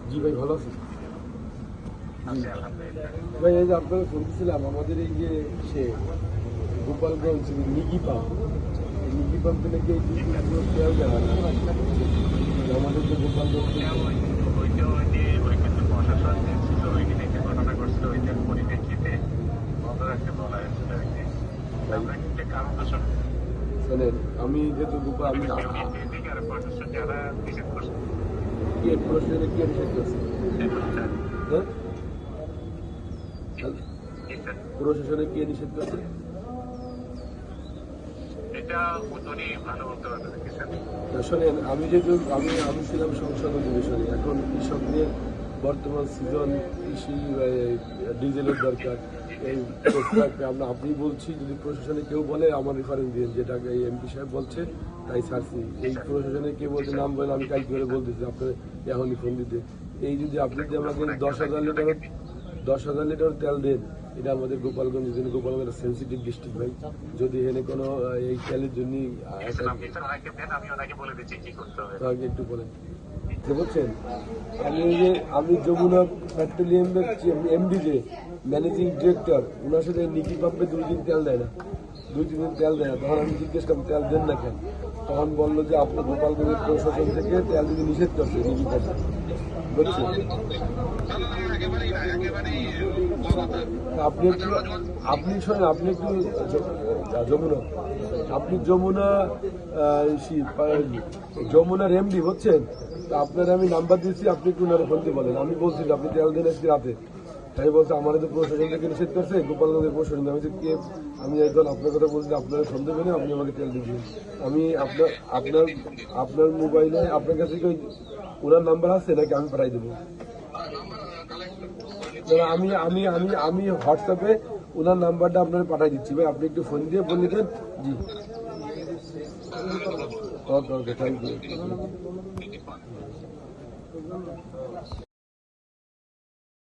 জি ভাই, ভালো আছেন? ভাই এই যে আপনাকে ফোন দিয়েছিলাম, আমাদের এই যে সে গোপালগঞ্জ নিগি পাম্প, এই নিগি পাম্পে নাকি এই তেল দেওয়া না আমাদের যে গোপালগঞ্জ শোনেন, আমি যেহেতু গোপাল আমি প্রশ্নের কি নিষেধ করছি, হ্যাঁ প্রশাসনে কে নিষেধ করছে? শোনেন, আমি যেহেতু আমি ছিলাম সংসদ অধিবেশনে, এখন কৃষকদের বর্তমান সিজন কৃষি ডিজেলের দরকার, এই প্রস্তাবকে আপনি বলছি যদি প্রশাসনে কেউ বলে আমার রেফারেন্স দিন, যেটা এই এমপি সাহেব বলছে তাই ছাড়ছি। এই প্রশাসনে কে বলছে নাম বলে আমি কাজ করে বলতেছি আপনার এখনই ফোন দিতে। এই যদি আপনি যে আমাকে 10,000 লিটার তেল দেন, এটা আমাদের গোপালগঞ্জ গোপালগঞ্জ সেন্সিটিভ ডিস্ট্রিক্ট ভাই। যদি এখানে কোনো এই তেলের জন্য একটু বলেন বুঝছেন। আমি যমুনা পেট্রোলিয়ামের এমডি যে ম্যানেজিং ডিরেক্টর, ওনার সাথে নিকি পাম্পে 2 দিন তেল দেয় না, 2-3 দিন তেল দেয় না। তখন আমি জিজ্ঞেস করলাম তেল দেন না কেন, তখন বললো যে আপনি গোপালগঞ্জের প্রশাসন থেকে তেল দিতে নিষেধ করছে নিকি পাম্পে, বুঝছেন। আপনি শোনেন, আপনি একটু যমুনা, আপনি যমুনার এমডি বুঝছেন। আপনার আমি নাম্বার দিচ্ছি, আপনি একটু ওনারা ফোন দিয়ে বলেন। আমি বলছি আপনি তেল দেন আজকে রাতে, তাই বলছে আমার তো প্রশাসন থেকে নিষেধ করছে গোপালগঞ্জের প্রশাসন। আমি কে, আমি একজন আপনার কথা বলছি, আপনার ফোন দেবেন, আপনি আমাকে তেল দিবেন। আমি আপনার মোবাইলে আপনার কাছে কি ওনার নাম্বার আছে নাকি আমি পাঠাই দেবো? আমি আমি আমি আমি হোয়াটসঅ্যাপে ওনার নাম্বারটা আপনার পাঠিয়ে দিচ্ছি ভাই, আপনি একটু ফোন দিয়ে বলে দেন। জি ওকে, থ্যাংক ইউ।